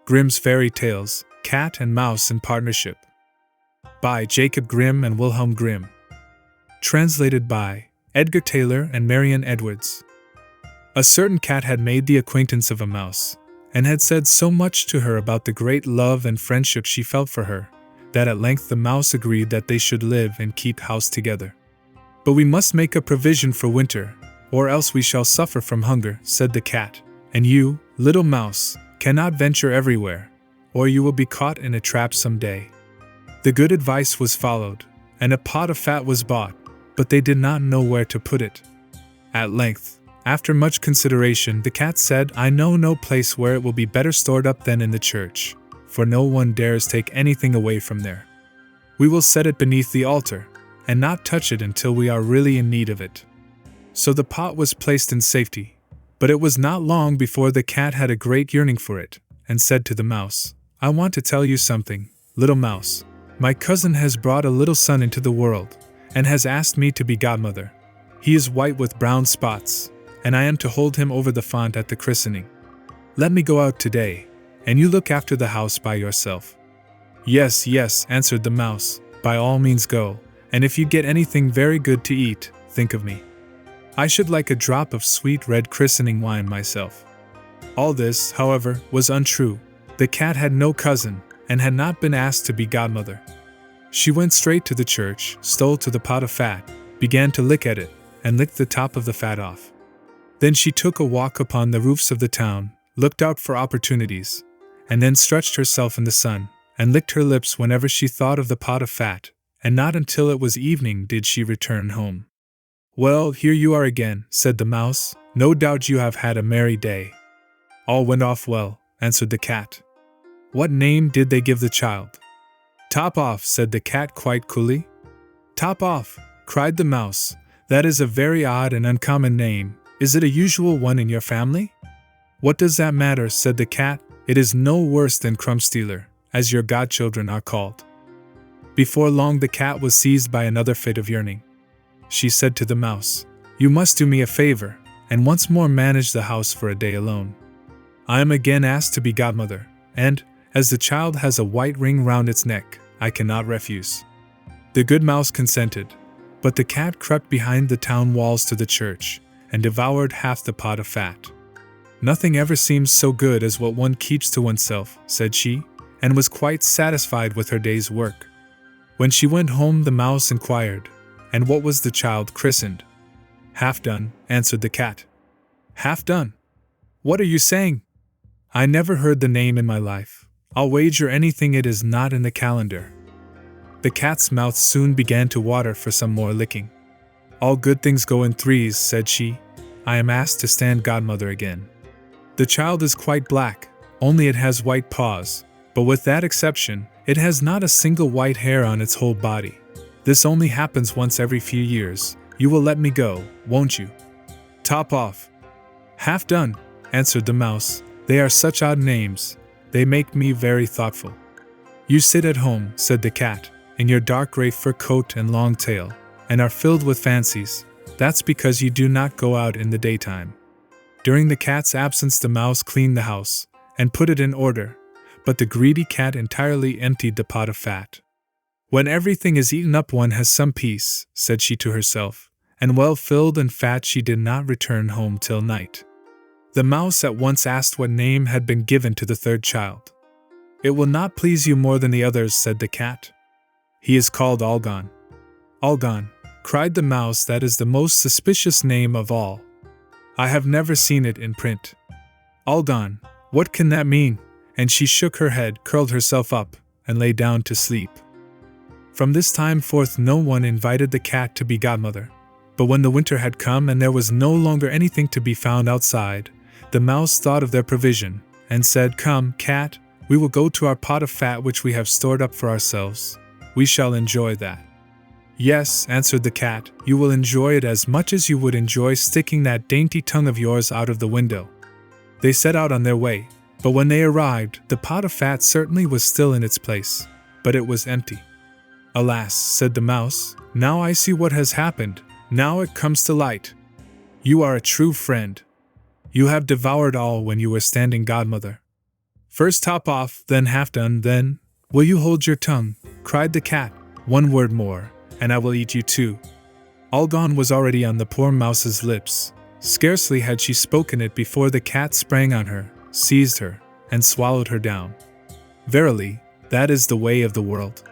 Grimm's Fairy Tales, Cat and Mouse in Partnership. By Jacob Grimm and Wilhelm Grimm. Translated by Edgar Taylor and Marian Edwards. A certain cat had made the acquaintance of a mouse, and had said so much to her about the great love and friendship she felt for her, that at length the mouse agreed that they should live and keep house together. "But we must make a provision for winter, or else we shall suffer from hunger," said the cat, "and you, little mouse, cannot venture everywhere, or you will be caught in a trap some day." The good advice was followed, and a pot of fat was bought, but they did not know where to put it. At length, after much consideration, the cat said, "I know no place where it will be better stored up than in the church, for no one dares take anything away from there. We will set it beneath the altar, and not touch it until we are really in need of it." So the pot was placed in safety, but it was not long before the cat had a great yearning for it, and said to the mouse, "I want to tell you something, little mouse. My cousin has brought a little son into the world, and has asked me to be godmother. He is white with brown spots, and I am to hold him over the font at the christening. Let me go out today, and you look after the house by yourself." "Yes, yes," answered the mouse, "by all means go, and if you get anything very good to eat, think of me. I should like a drop of sweet red christening wine myself." All this, however, was untrue. The cat had no cousin, and had not been asked to be godmother. She went straight to the church, stole to the pot of fat, began to lick at it, and licked the top of the fat off. Then she took a walk upon the roofs of the town, looked out for opportunities, and then stretched herself in the sun, and licked her lips whenever she thought of the pot of fat, and not until it was evening did she return home. "Well, here you are again," said the mouse. "No doubt you have had a merry day." "All went off well," answered the cat. "What name did they give the child?" "Top off," said the cat quite coolly. "Top off," cried the mouse. "That is a very odd and uncommon name. Is it a usual one in your family?" "What does that matter?" said the cat. "It is no worse than Crumb Stealer, as your godchildren are called." Before long the cat was seized by another fit of yearning. She said to the mouse, "You must do me a favor, and once more manage the house for a day alone. I am again asked to be godmother, and, as the child has a white ring round its neck, I cannot refuse." The good mouse consented, but the cat crept behind the town walls to the church, and devoured half the pot of fat. "Nothing ever seems so good as what one keeps to oneself," said she, and was quite satisfied with her day's work. When she went home the mouse inquired, "And what was the child christened?" "Half done," answered the cat. "Half done? What are you saying? I never heard the name in my life. I'll wager anything it is not in the calendar." The cat's mouth soon began to water for some more licking. "All good things go in threes," said she. "I am asked to stand godmother again. The child is quite black, only it has white paws, but with that exception, it has not a single white hair on its whole body. This only happens once every few years. You will let me go, won't you?" "Top off." "Half done," answered the mouse. "They are such odd names. They make me very thoughtful." "You sit at home," said the cat, "in your dark gray fur coat and long tail, and are filled with fancies. That's because you do not go out in the daytime." During the cat's absence the mouse cleaned the house, and put it in order, but the greedy cat entirely emptied the pot of fat. "When everything is eaten up one has some peace," said she to herself, and well filled and fat she did not return home till night. The mouse at once asked what name had been given to the third child. "It will not please you more than the others," said the cat. "He is called Algon." "Algon," cried the mouse, "that is the most suspicious name of all. I have never seen it in print. Algon, what can that mean?" And she shook her head, curled herself up, and lay down to sleep. From this time forth no one invited the cat to be godmother. But when the winter had come and there was no longer anything to be found outside, the mouse thought of their provision, and said, "Come, cat, we will go to our pot of fat which we have stored up for ourselves. We shall enjoy that." "Yes," answered the cat, "you will enjoy it as much as you would enjoy sticking that dainty tongue of yours out of the window." They set out on their way, but when they arrived, the pot of fat certainly was still in its place, but it was empty. "Alas," said the mouse, "now I see what has happened. Now it comes to light. You are a true friend. You have devoured all when you were standing godmother. First top off, then half done, then, will you hold your tongue? Cried the cat. One word more, and I will eat you too. All gone was already on the poor mouse's lips. Scarcely had she spoken it before the cat sprang on her, seized her, and swallowed her down. Verily, that is the way of the world.